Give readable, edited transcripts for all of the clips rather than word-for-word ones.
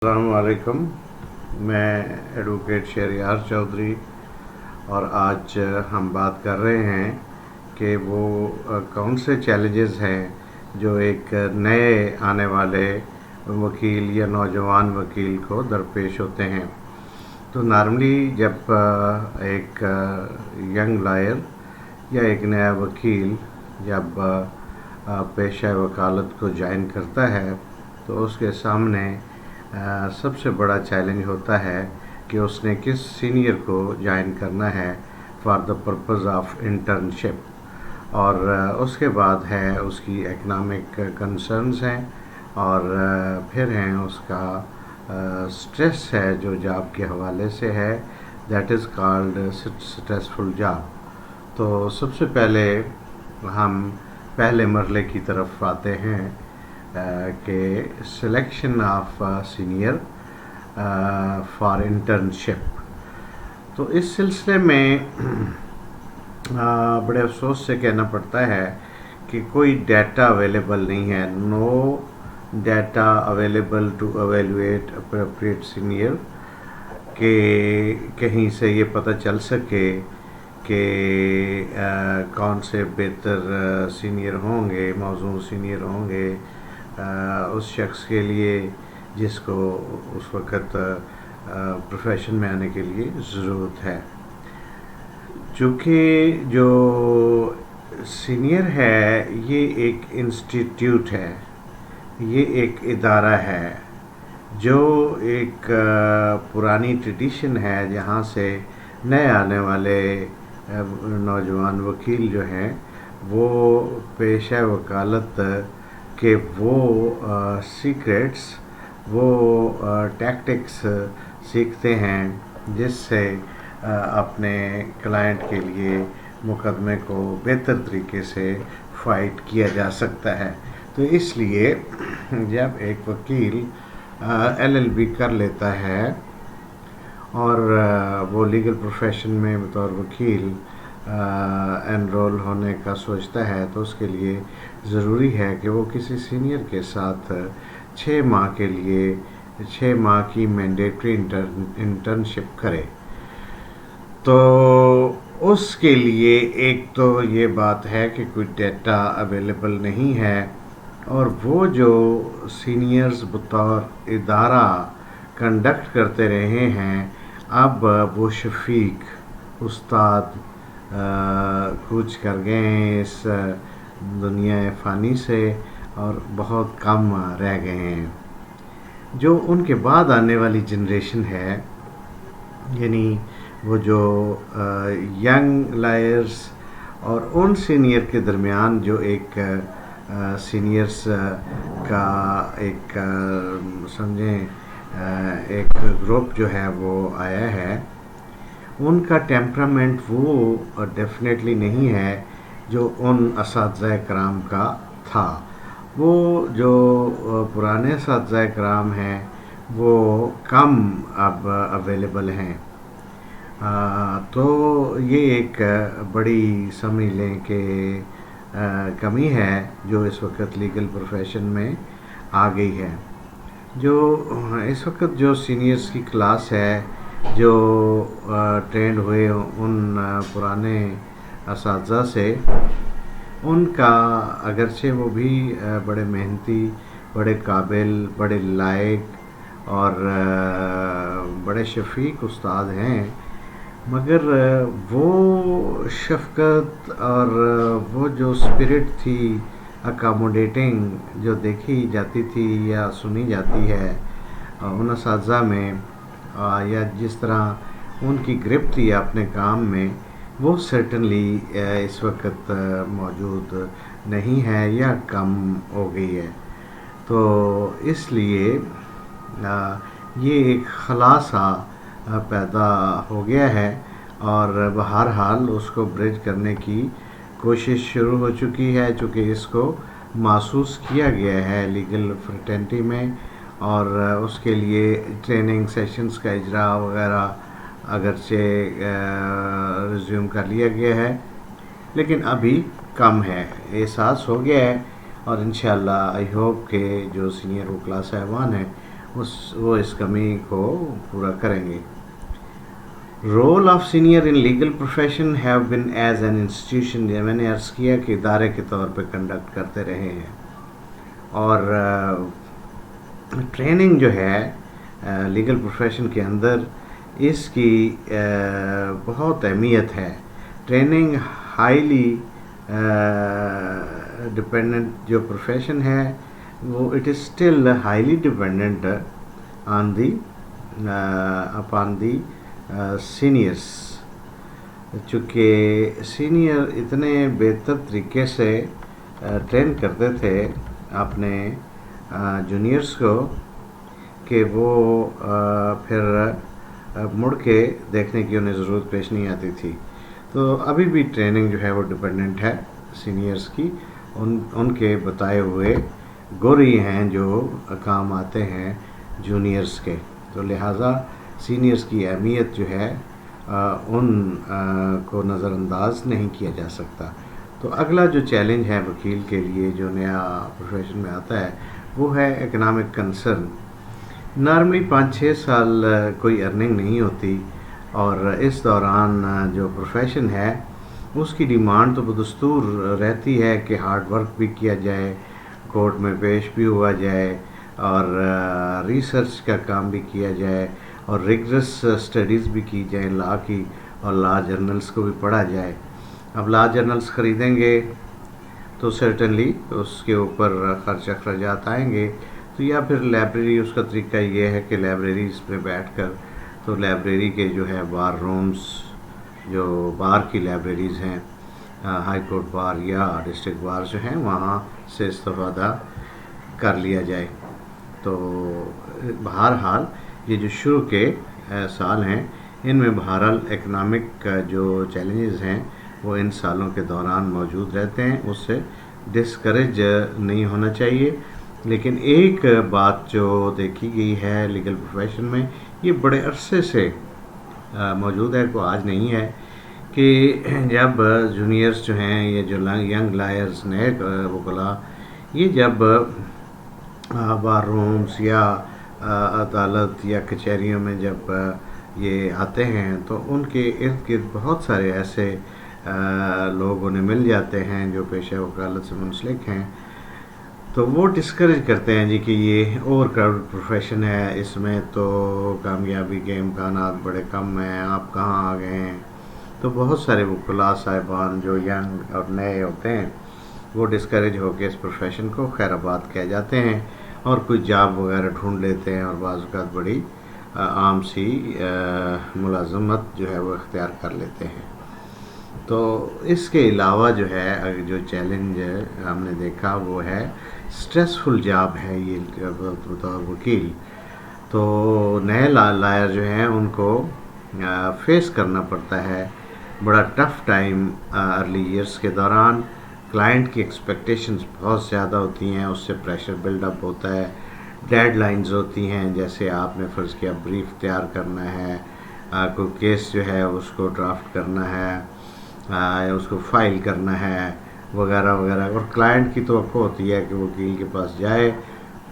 السلام علیکم. میں ایڈوکیٹ شہریار چودھری اور آج ہم بات کر رہے ہیں کہ وہ کون سے چیلنجز ہیں جو ایک نئے آنے والے وکیل یا نوجوان وکیل کو درپیش ہوتے ہیں. تو نارملی جب ایک ینگ لائر یا ایک نیا وکیل جب پیشہ وکالت کو جوائن کرتا ہے تو اس کے سامنے سب سے بڑا چیلنج ہوتا ہے کہ اس نے کس سینئر کو جوائن کرنا ہے for the purpose of internship, اور اس کے بعد ہے اس کی اکنامک کنسرنز ہیں، اور پھر ہیں اس کا اسٹریس ہے جو جاب کے حوالے سے ہے، that is called stressful job. تو سب سے پہلے ہم پہلے مرحلے کی طرف آتے ہیں کہ selection of senior for internship. تو اس سلسلے میں بڑے افسوس سے کہنا پڑتا ہے کہ کوئی ڈیٹا اویلیبل نہیں ہے، no data available to evaluate appropriate senior, کہ کہیں سے یہ پتہ چل سکے کہ کون سے بہتر سینئر ہوں گے، موزوں سینئر ہوں گے اس شخص کے لیے جس کو اس وقت پروفیشن میں آنے کے لیے ضرورت ہے. چونکہ جو سینئر ہے یہ ایک انسٹیٹیوٹ ہے، یہ ایک ادارہ ہے جو ایک پرانی ٹریڈیشن ہے جہاں سے نئے آنے والے نوجوان وکیل جو ہیں وہ پیشہ وکالت کہ وہ سیکریٹس، وہ ٹیکٹکس سیکھتے ہیں جس سے اپنے کلائنٹ کے لیے مقدمے کو بہتر طریقے سے فائٹ کیا جا سکتا ہے. تو اس لیے جب ایک وکیل LLB کر لیتا ہے اور وہ لیگل پروفیشن میں بطور وکیل انرول ہونے کا سوچتا ہے تو اس کے لیے ضروری ہے کہ وہ کسی سینئر کے ساتھ 6 ماہ کے لیے 6 ماہ کی مینڈیٹری انٹرنشپ کرے. تو اس کے لیے ایک تو یہ بات ہے کہ کوئی ڈیٹا اویلیبل نہیں ہے، اور وہ جو سینئرز بطور ادارہ کنڈکٹ کرتے رہے ہیں اب وہ شفیق استاد کوچ کر گئے ہیں اس دنیا فانی سے اور بہت کم رہ گئے ہیں. جو ان کے بعد آنے والی جنریشن ہے، یعنی وہ جو ینگ لائرز اور ان سینئر کے درمیان جو ایک سینئرز کا ایک سمجھیں ایک گروپ جو ہے وہ آیا ہے، ان کا ٹیمپرامنٹ وہ ڈیفینیٹلی نہیں ہے جو ان اساتذہ کرام کا تھا. وہ جو پرانے اساتذہ کرام ہیں وہ کم اب اویلیبل ہیں. تو یہ ایک بڑی سمجھ لیں کہ کمی ہے جو اس وقت لیگل پروفیشن میں آ گئی ہے. جو اس وقت جو سینئرز کی کلاس ہے جو ٹرینڈ ہوئے ان پرانے اساتذہ سے، ان کا اگرچہ وہ بھی بڑے محنتی، بڑے قابل، بڑے لائق اور بڑے شفیق استاد ہیں، مگر وہ شفقت اور وہ جو اسپرٹ تھی اکاموڈیٹنگ جو دیکھی جاتی تھی یا سنی جاتی ہے ان اساتذہ میں، یا جس طرح ان کی گرپ تھی اپنے کام میں، وہ سرٹنلی اس وقت موجود نہیں ہے یا کم ہو گئی ہے. تو اس لیے یہ ایک خلا سا پیدا ہو گیا ہے، اور بہرحال اس کو بریج کرنے کی کوشش شروع ہو چکی ہے، چونکہ اس کو محسوس کیا گیا ہے لیگل فریٹرنٹی میں، اور اس کے لیے ٹریننگ سیشنز کا اجرا وغیرہ اگرچہ ریزیوم کر لیا گیا ہے لیکن ابھی کم ہے. احساس ہو گیا ہے، اور انشاءاللہ آئی ہوپ کہ جو سینئر وکلاء صاحبان ہیں وہ اس کمی کو پورا کریں گے۔ Role of senior in legal profession have been as an institution, میں نے عرض کیا کہ ادارے کے طور پہ کنڈکٹ کرتے رہے ہیں، اور ٹریننگ جو ہے لیگل پروفیشن کے اندر اس کی بہت اہمیت ہے۔ ٹریننگ ہائیلی ڈپینڈنٹ جو پروفیشن ہے وہ it is still highly dependent upon the seniors, چونکہ سینئر اتنے بہتر طریقے سے ٹرین کرتے تھے اپنے جونیئرس کو کہ وہ پھر مڑ کے دیکھنے کی انہیں ضرورت پیش نہیں آتی تھی۔ تو ابھی بھی ٹریننگ جو ہے وہ ڈپینڈنٹ ہے سینئرس کی، ان کے بتائے ہوئے گوری ہیں جو کام آتے ہیں جونیئرس کے، تو لہٰذا سینئرس کی اہمیت جو ہے ان کو نظر انداز نہیں کیا جا سکتا۔ تو اگلا جو چیلنج ہے وکیل کے لیے جو نیا پروفیشن میں آتا ہے وہ ہے اکنامک کنسرن۔ نارملی 5-6 سال کوئی ارننگ نہیں ہوتی، اور اس دوران جو پروفیشن ہے اس کی ڈیمانڈ تو بدستور رہتی ہے کہ ہارڈ ورک بھی کیا جائے، کورٹ میں پیش بھی ہوا جائے، اور ریسرچ کا کام بھی کیا جائے، اور ریگرس اسٹڈیز بھی کی جائیں لا کی، اور لا جرنلز کو بھی پڑھا جائے۔ اب لا جرنلز خریدیں گے تو سرٹنلی اس کے اوپر خرچ اخراجات آئیں گے، تو یا پھر لائبریری، اس کا طریقہ یہ ہے کہ لائبریریز میں بیٹھ کر تو لائبریری کے جو ہے بار رومز، جو بار کی لائبریریز ہیں، ہائی کورٹ بار یا ڈسٹرکٹ بار جو ہیں، وہاں سے استفادہ کر لیا جائے۔ تو بہرحال یہ جو شروع کے سال ہیں ان میں بہرحال اکنامک جو چیلنجز ہیں وہ ان سالوں کے دوران موجود رہتے ہیں، اس سے ڈسکریج نہیں ہونا چاہیے۔ لیکن ایک بات جو دیکھی گئی ہے لیگل پروفیشن میں، یہ بڑے عرصے سے موجود ہے، کوئی آج نہیں ہے، کہ جب جونیئرز جو ہیں، یہ جو ینگ لائرز نئے وکلاء، یہ جب بار رومز یا عدالت یا کچہریوں میں جب یہ آتے ہیں تو ان کے ارد گرد بہت سارے ایسے لوگ انہیں مل جاتے ہیں جو پیشہ وکالت سے منسلک ہیں، تو وہ ڈسکریج کرتے ہیں جی کہ یہ اوور کراؤڈ پروفیشن ہے، اس میں تو کامیابی کے امکانات بڑے کم ہیں، آپ کہاں آ گئے ہیں۔ تو بہت سارے وکلاء صاحبان جو ینگ اور نئے ہوتے ہیں وہ ڈسکریج ہو کے اس پروفیشن کو خیر آباد کہہ جاتے ہیں، اور کوئی جاب وغیرہ ڈھونڈ لیتے ہیں، اور بعض اوقات بڑی عام سی ملازمت جو ہے وہ اختیار کر لیتے ہیں۔ تو اس کے علاوہ جو ہے جو چیلنج ہم نے دیکھا وہ ہے اسٹریسفل جاب ہے یہ بطور وکیل۔ تو نئے لائر جو ہیں ان کو فیس کرنا پڑتا ہے بڑا ٹف ٹائم ارلی ایئرس کے دوران۔ کلائنٹ کی ایکسپیکٹیشنز بہت زیادہ ہوتی ہیں، اس سے پریشر بلڈ اپ ہوتا ہے، ڈیڈ لائنز ہوتی ہیں، جیسے آپ نے فرض کیا بریف تیار کرنا ہے، کوئی کیس جو ہے اس کو ڈرافٹ کرنا ہے، اس کو فائل کرنا ہے وغیرہ وغیرہ، اور کلائنٹ کی توقع ہوتی ہے کہ وکیل کے پاس جائے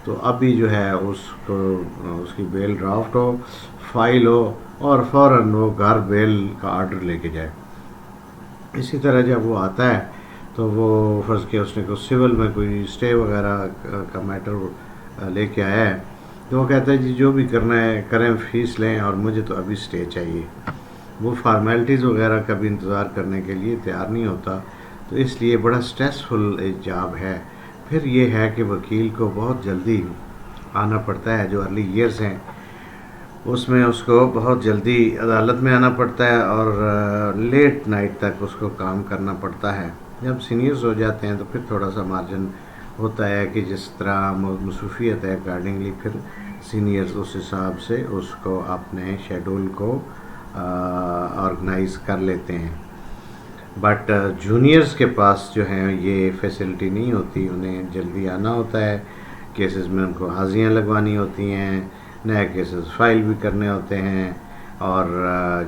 تو ابھی جو ہے اس کی بیل ڈرافٹ ہو، فائل ہو، اور فوراً وہ گھر بیل کا آرڈر لے کے جائے۔ اسی طرح جب وہ آتا ہے تو وہ فرض کیا اس نے کوئی سول میں کوئی اسٹے وغیرہ کا میٹر لے کے آیا ہے، تو وہ کہتا ہے جی جو بھی کرنا ہے کریں، فیس لیں، اور مجھے تو ابھی اسٹے چاہیے۔ وہ فارمیلٹیز وغیرہ کا بھی انتظار کرنے کے لیے تیار نہیں ہوتا، تو اس لیے بڑا اسٹریسفل جاب ہے۔ پھر یہ ہے کہ وکیل کو بہت جلدی آنا پڑتا ہے، جو ارلی ایئرز ہیں اس میں اس کو بہت جلدی عدالت میں آنا پڑتا ہے، اور لیٹ نائٹ تک اس کو کام کرنا پڑتا ہے۔ جب سینئرز ہو جاتے ہیں تو پھر تھوڑا سا مارجن ہوتا ہے کہ جس طرح مصروفیت ہے اکارڈنگلی پھر سینئرز اس حساب سے اس کو اپنے شیڈول کو آرگنائز کر لیتے ہیں۔ بٹ جونیئرز کے پاس جو ہیں یہ فیسلٹی نہیں ہوتی، انہیں جلدی آنا ہوتا ہے، کیسز میں ان کو حاضریاں لگوانی ہوتی ہیں، نئے کیسز فائل بھی کرنے ہوتے ہیں، اور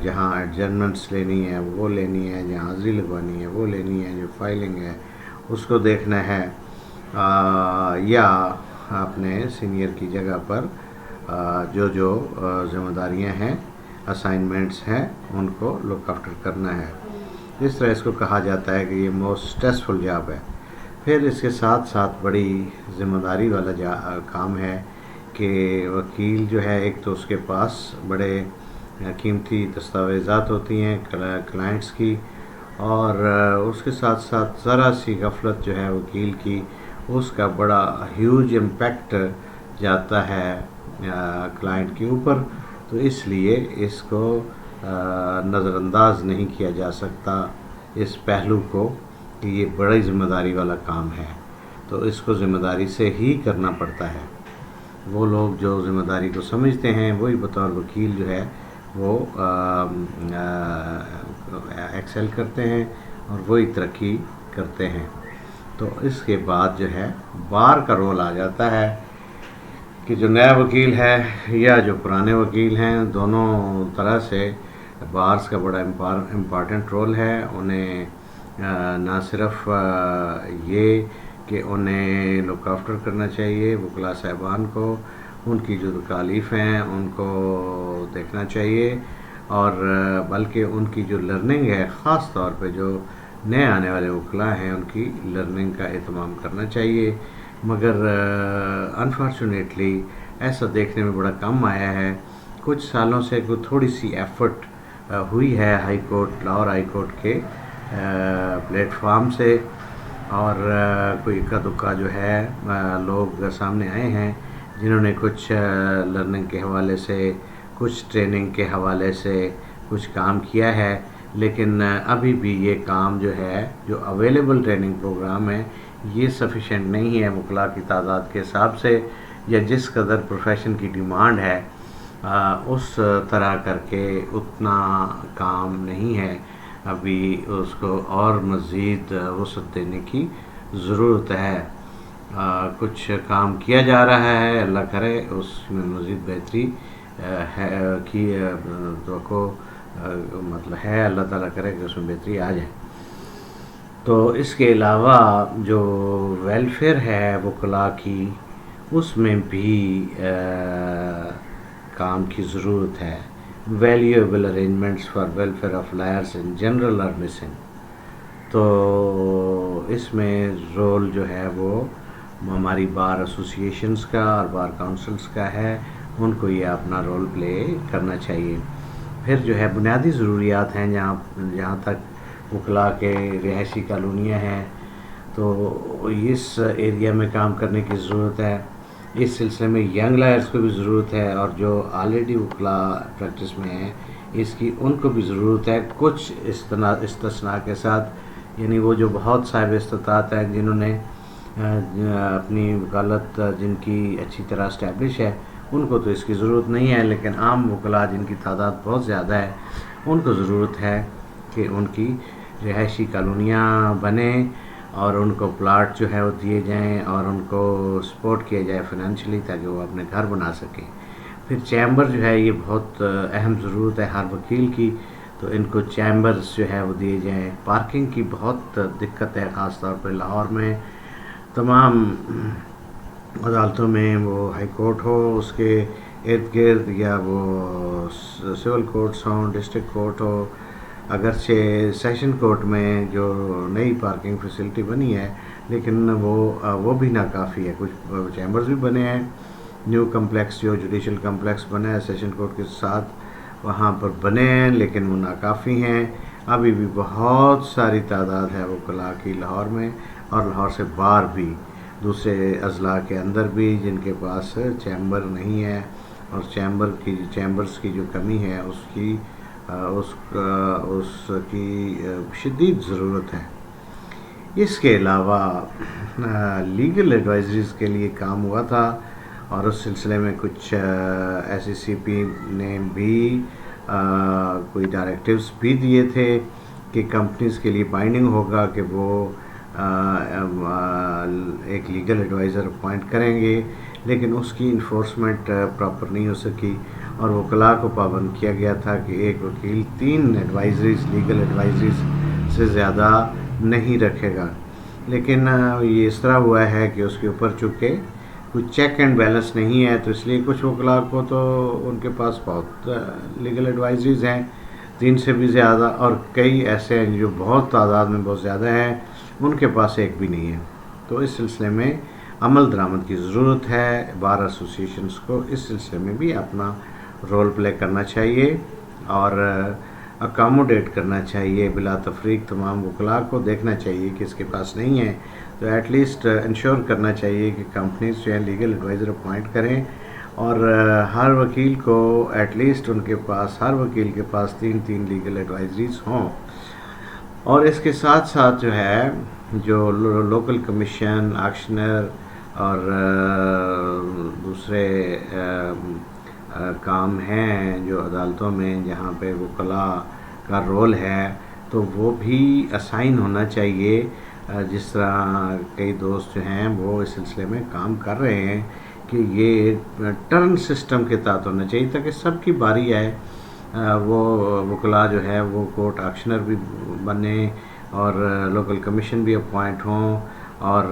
جہاں ایڈجرمنٹس لینی ہے وہ لینی ہے، جہاں حاضری لگوانی ہے وہ لینی ہے، جو فائلنگ ہے اس کو دیکھنا ہے، یا اپنے سینئر کی جگہ پر جو ذمہ داریاں ہیں، اسائنمنٹس ہیں، ان کو لک آفٹر کرنا ہے۔ اس طرح اس کو کہا جاتا ہے کہ یہ موسٹ اسٹریسفل جاب ہے۔ پھر اس کے ساتھ ساتھ بڑی ذمہ داری والا کام ہے کہ وکیل جو ہے، ایک تو اس کے پاس بڑے قیمتی دستاویزات ہوتی ہیں کلائنٹس کی، اور اس کے ساتھ ساتھ ذرا سی غفلت جو ہے وکیل کی، اس کا بڑا ہیوج امپیکٹ جاتا ہے کلائنٹ کے اوپر۔ تو اس لیے اس کو نظر انداز نہیں کیا جا سکتا اس پہلو کو کہ یہ بڑی ذمہ داری والا کام ہے، تو اس کو ذمہ داری سے ہی کرنا پڑتا ہے۔ وہ لوگ جو ذمہ داری کو سمجھتے ہیں وہی بطور وکیل جو ہے وہ ایکسل کرتے ہیں اور وہی ترقی کرتے ہیں۔ تو اس کے بعد جو ہے بار کا رول آ جاتا ہے کہ جو نیا وکیل ہے یا جو پرانے وکیل ہیں، دونوں طرح سے بارز کا بڑا امپارٹنٹ رول ہے۔ انہیں نہ صرف یہ کہ انہیں لک آفٹر کرنا چاہیے وکلاء صاحبان کو، ان کی جو تکالیف ہیں ان کو دیکھنا چاہیے، اور بلکہ ان کی جو لرننگ ہے، خاص طور پہ جو نئے آنے والے وکلاء ہیں ان کی لرننگ کا اہتمام کرنا چاہیے۔ مگر انفارچونیٹلی ایسا دیکھنے میں بڑا کم آیا ہے۔ کچھ سالوں سے کوئی تھوڑی سی ایفرٹ ہوئی ہے high court, Lahore high court کے پلیٹ فارم سے، اور کوئی اکا دکا جو ہے لوگ سامنے آئے ہیں جنہوں نے کچھ لرننگ کے حوالے سے، کچھ ٹریننگ کے حوالے سے کچھ کام کیا ہے، لیکن ابھی بھی یہ کام جو ہے، جو اویلیبل ٹریننگ پروگرام ہے، یہ سفیشینٹ نہیں ہے وکلاء کی تعداد کے حساب سے، یا جس قدر پروفیشن کی ڈیمانڈ ہے اس طرح کر کے اتنا کام نہیں ہے۔ ابھی اس کو اور مزید وسعت دینے کی ضرورت ہے۔ کچھ کام کیا جا رہا ہے، اللہ کرے اس میں مزید بہتری کی توقع مطلب ہے، اللہ تعالیٰ کرے کہ اس میں بہتری آ جائے۔ تو اس کے علاوہ جو ویلفیئر ہے وکلاء کی، اس میں بھی کام کی ضرورت ہے۔ Valuable arrangements for welfare of lawyers in general are missing. تو اس میں رول جو ہے وہ ہماری بار ایسوسیشنز کا اور بار کاؤنسلز کا ہے، ان کو یہ اپنا رول پلے کرنا چاہیے۔ پھر جو ہے بنیادی ضروریات ہیں، جہاں تک وکلاء کے رہائشی کالونیاں ہیں، تو اس ایریا میں کام کرنے کی ضرورت ہے۔ اس سلسلے میں ینگ لائرز کو بھی ضرورت ہے، اور جو آلریڈی وکلاء پریکٹس میں ہیں اس کی ان کو بھی ضرورت ہے، کچھ استثناء کے ساتھ، یعنی وہ جو بہت صاحب استطاعت ہیں جنہوں نے اپنی وکالت جن کی اچھی طرح اسٹیبلش ہے، ان کو تو اس کی ضرورت نہیں ہے، لیکن عام وکلاء جن کی تعداد بہت زیادہ ہے ان کو ضرورت ہے کہ ان کی رہائشی کالونیاں بنیں، اور ان کو پلاٹ جو ہے وہ دیے جائیں، اور ان کو سپورٹ کیا جائے فائنینشلی، تاکہ وہ اپنے گھر بنا سکیں۔ پھر چیمبر جو ہے یہ بہت اہم ضرورت ہے ہر وکیل کی، تو ان کو چیمبرز جو ہے وہ دیے جائیں۔ پارکنگ کی بہت دقت ہے، خاص طور پر لاہور میں تمام عدالتوں میں، وہ ہائی کورٹ ہو اس کے ارد گرد، یا وہ سول کورٹس ہوں، ڈسٹرکٹ کورٹ ہو، اگرچہ سیشن کورٹ میں جو نئی پارکنگ فیسلٹی بنی ہے لیکن وہ بھی ناکافی ہے۔ کچھ چیمبرز بھی بنے ہیں، نیو کمپلیکس جو جوڈیشل کمپلیکس بنا ہے سیشن کورٹ کے ساتھ، وہاں پر بنے ہیں لیکن وہ ناکافی ہیں۔ ابھی بھی بہت ساری تعداد ہے وکلاء کی لاہور میں، اور لاہور سے باہر بھی، دوسرے اضلاع کے اندر بھی، جن کے پاس چیمبر نہیں ہے، اور چیمبرز کی جو کمی ہے اس کی شدید ضرورت ہے۔ اس کے علاوہ لیگل ایڈوائزریز کے لیے کام ہوا تھا، اور اس سلسلے میں کچھ ایس ای سی پی نے بھی کوئی ڈائریکٹیوز بھی دیے تھے کہ کمپنیز کے لیے بائنڈنگ ہوگا کہ وہ ایک لیگل ایڈوائزر اپوائنٹ کریں گے، لیکن اس کی انفورسمنٹ پراپر نہیں ہو سکی، اور وکلاء کو پابند کیا گیا تھا کہ ایک وکیل 3 لیگل ایڈوائزریز سے زیادہ نہیں رکھے گا۔ لیکن یہ اس طرح ہوا ہے کہ اس کے اوپر چونکہ کوئی چیک اینڈ بیلنس نہیں ہے، تو اس لیے کچھ وکلاء کو تو ان کے پاس بہت لیگل ایڈوائزریز ہیں، 3 سے بھی زیادہ، اور کئی ایسے ہیں جو بہت تعداد میں بہت زیادہ ہیں، ان کے پاس ایک بھی نہیں ہے۔ تو اس سلسلے میں عمل درآمد کی ضرورت ہے، بار ایسوسیشنز کو اس سلسلے میں بھی اپنا رول پلے کرنا چاہیے اور اکاموڈیٹ کرنا چاہیے، بلا تفریق تمام وکلاء کو دیکھنا چاہیے کہ اس کے پاس نہیں ہے تو ایٹ لیسٹ انشور کرنا چاہیے کہ کمپنیز جو ہیں لیگل ایڈوائزر اپوائنٹ کریں، اور ہر وکیل کو ایٹ لیسٹ ان کے پاس، ہر وکیل کے پاس 3 لیگل ایڈوائزریز ہوں۔ اور اس کے ساتھ ساتھ جو ہے جو لوکل کمیشن، آکشنر اور دوسرے کام ہیں جو عدالتوں میں جہاں پہ وکلاء کا رول ہے، تو وہ بھی اسائن ہونا چاہیے۔ جس طرح کئی دوست جو ہیں وہ اس سلسلے میں کام کر رہے ہیں کہ یہ ٹرن سسٹم کے تحت ہونا چاہیے تاکہ سب کی باری آئے، وہ وکلاء جو ہے وہ کورٹ آکشنر بھی بنے اور لوکل کمیشن بھی اپوائنٹ ہوں، اور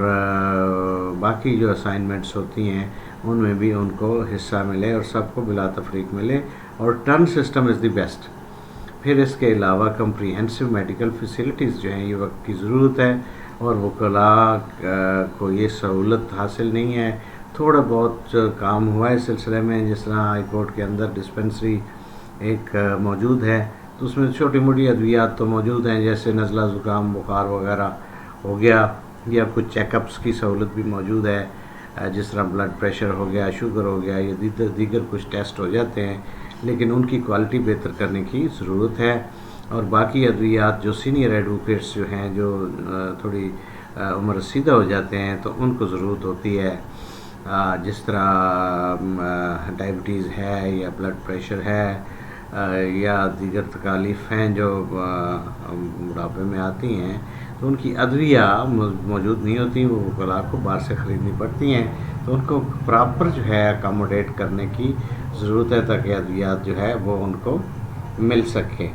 باقی جو اسائنمنٹس ہوتی ہیں ان میں بھی ان کو حصہ ملے اور سب کو بلا تفریق ملے، اور turn system is the best. پھر اس کے علاوہ کمپریہنسو میڈیکل فیسلٹیز جو ہیں یہ وقت کی ضرورت ہے، اور وکلاء کو یہ سہولت حاصل نہیں ہے۔ تھوڑا بہت کام ہوا ہے اس سلسلے میں، جس طرح ہائی کورٹ کے اندر ڈسپنسری ایک موجود ہے، تو اس میں چھوٹی موٹی ادویات تو موجود ہیں، جیسے نزلہ زکام بخار وغیرہ ہو گیا، یا کچھ چیک اپس کی سہولت بھی موجود ہے، جس طرح بلڈ پریشر ہو گیا، شوگر ہو گیا، یا دیگر کچھ ٹیسٹ ہو جاتے ہیں، لیکن ان کی کوالٹی بہتر کرنے کی ضرورت ہے۔ اور باقی ادویات جو سینئر ایڈوکیٹس جو ہیں جو تھوڑی عمر رسیدہ ہو جاتے ہیں تو ان کو ضرورت ہوتی ہے، جس طرح ڈائبٹیز ہے یا بلڈ پریشر ہے یا دیگر تکالیف ہیں جو بڑھاپے میں آتی ہیں، تو ان کی ادویہ موجود نہیں ہوتی، وہ وکلاء کو باہر سے خریدنی پڑتی ہیں، تو ان کو پراپر جو ہے اکاموڈیٹ کرنے کی ضرورت ہے تاکہ ادویات جو ہے وہ ان کو مل سکے۔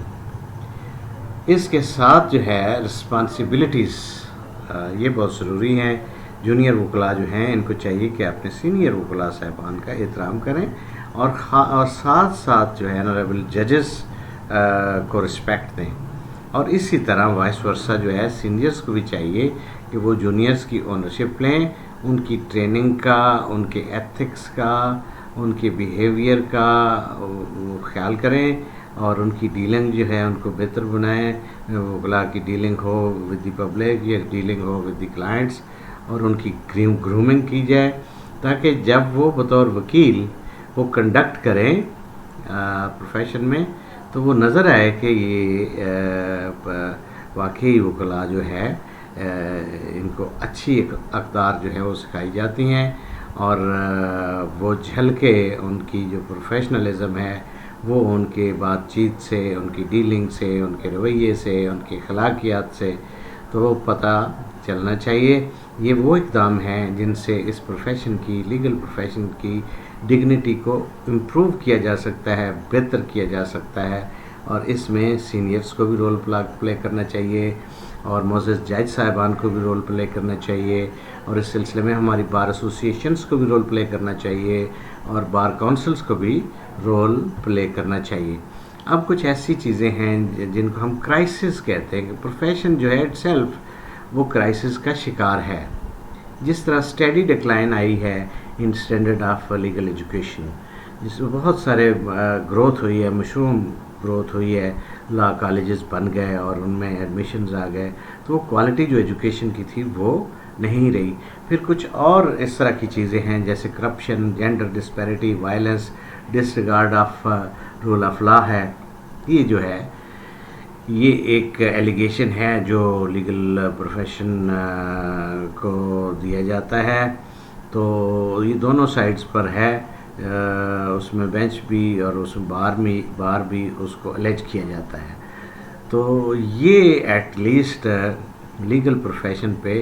اس کے ساتھ جو ہے رسپانسبلٹیز یہ بہت ضروری ہیں۔ جونیئر وکلاء جو ہیں ان کو چاہیے کہ اپنے سینئر وکلاء صاحبان کا احترام کریں، اور ساتھ ساتھ جو ہے آنریبل ججز کو رسپیکٹ دیں، اور اسی طرح وائس ورثہ جو ہے سینئرز کو بھی چاہیے کہ وہ جونیئرز کی اونرشپ لیں، ان کی ٹریننگ کا، ان کے ایتھکس کا، ان کے بیہیویئر کا وہ خیال کریں، اور ان کی ڈیلنگ جو ہے ان کو بہتر بنائیں، وکلاء کی ڈیلنگ ہو ود دی پبلک یا ڈیلنگ ہو ود دی کلائنٹس، اور ان کی گرومنگ کی جائے تاکہ جب وہ بطور وکیل وہ کنڈکٹ کریں پروفیشن میں تو وہ نظر آئے کہ یہ واقعی وکلاء جو ہے ان کو اچھی اقدار جو ہے وہ سکھائی جاتی ہیں، اور وہ جھل کے ان کی جو پروفیشنلزم ہے وہ ان کے بات چیت سے، ان کی ڈیلنگ سے، ان کے رویے سے، ان کی اخلاقیات سے تو وہ پتہ چلنا چاہیے۔ یہ وہ اقدام ہیں جن سے اس پروفیشن کی، لیگل پروفیشن کی ڈگنیٹی کو امپروو کیا جا سکتا ہے، بہتر کیا جا سکتا ہے، اور اس میں سینئرز کو بھی رول پلے کرنا چاہیے، اور معزز جج صاحبان کو بھی رول پلے کرنا چاہیے، اور اس سلسلے میں ہماری بار ایسوسیشنز کو بھی رول پلے کرنا چاہیے، اور بار کونسلز کو بھی رول پلے کرنا چاہیے۔ اب کچھ ایسی چیزیں ہیں جن کو ہم کرائسس کہتے ہیں کہ پروفیشن جو ہے اٹ سیلف وہ کرائسس کا شکار ہے، جس طرح اسٹیڈی ڈکلائن آئی ہے ان اسٹینڈرڈ آف لیگل ایجوکیشن، جس میں بہت سارے گروتھ ہوئی ہے، مشروم گروتھ ہوئی ہے، لا کالجز بن گئے اور ان میں ایڈمیشنز آ گئے، تو وہ کوالٹی جو ایجوکیشن کی تھی وہ نہیں رہی۔ پھر کچھ اور اس طرح کی چیزیں ہیں جیسے corruption, gender disparity, violence, disregard of rule of law ہے، یہ جو ہے یہ ایک ایلیگیشن ہے جو لیگل پروفیشن کو دیا جاتا ہے، تو یہ دونوں سائڈز پر ہے، اس میں بینچ بھی اور اس میں بار بھی اس کو الیج کیا جاتا ہے، تو یہ ایٹ لیسٹ لیگل پروفیشن پہ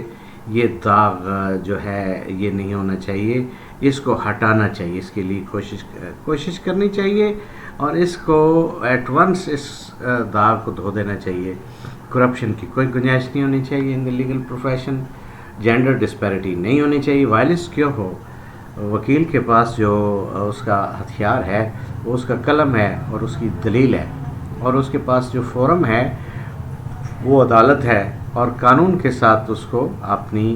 یہ داغ جو ہے یہ نہیں ہونا چاہیے، اس کو ہٹانا چاہیے، اس کے لیے کوشش کرنی چاہیے، اور اس کو ایٹ ونس اس داغ کو دھو دینا چاہیے۔ کرپشن کی کوئی گنجائش نہیں ہونی چاہیے in the legal profession, gender disparity نہیں ہونی چاہیے، وائلنس کیوں ہو، وکیل کے پاس جو اس کا ہتھیار ہے وہ اس کا قلم ہے اور اس کی دلیل ہے، اور اس کے پاس جو فورم ہے وہ عدالت ہے، اور قانون کے ساتھ اس کو اپنی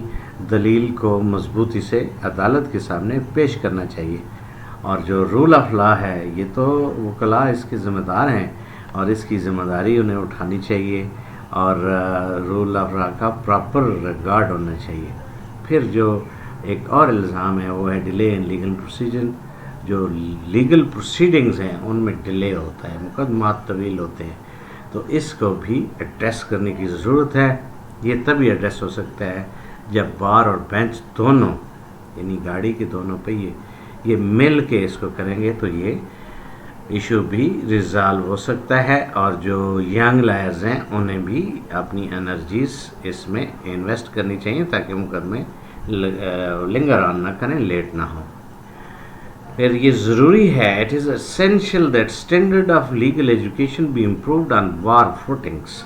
دلیل کو مضبوطی سے عدالت کے سامنے پیش کرنا چاہیے۔ اور جو رول آف لا ہے یہ تو وکلاء اس کے ذمہ دار ہیں، اور اس کی ذمہ داری انہیں اٹھانی چاہیے، اور رول آف لا کا پراپر ریگارڈ ہونا چاہیے۔ پھر جو ایک اور الزام ہے وہ ہے ڈیلے ان لیگل پروسیجر، جو لیگل پروسیڈنگز ہیں ان میں ڈیلے ہوتا ہے، مقدمات طویل ہوتے ہیں، تو اس کو بھی ایڈریس کرنے کی ضرورت ہے۔ یہ تبھی ایڈریس ہو سکتا ہے جب بار اور بینچ دونوں، یعنی گاڑی کے دونوں پہیے، یہ مل کے اس کو کریں گے تو یہ ایشو بھی ریزالو ہو سکتا ہے، اور جو ینگ لائرز ہیں انہیں بھی اپنی انرجیز اس میں انویسٹ کرنی چاہیے تاکہ مقدمے لنگر آن نہ کریں، لیٹ نہ ہوں۔ پھر یہ ضروری ہے، it is essential that standard of legal education be improved on bar footings.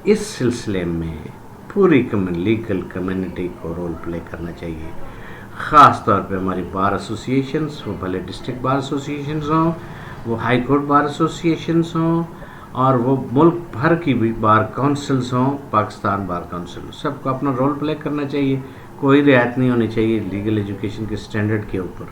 اس سلسلے میں پوری لیگل کمیونٹی کو رول پلے کرنا چاہیے، خاص طور پہ ہماری بار ایسوسیشنز، وہ بھلے ڈسٹرکٹ بار ایسوسیشنز ہوں، وہ ہائی کورٹ بار ایسوسیشنز ہوں، اور وہ ملک بھر کی بھی بار کونسلز ہوں، پاکستان بار کونسل، سب کو اپنا رول پلے کرنا چاہیے۔ کوئی رعایت نہیں ہونی چاہیے لیگل ایجوکیشن کے سٹینڈرڈ کے اوپر۔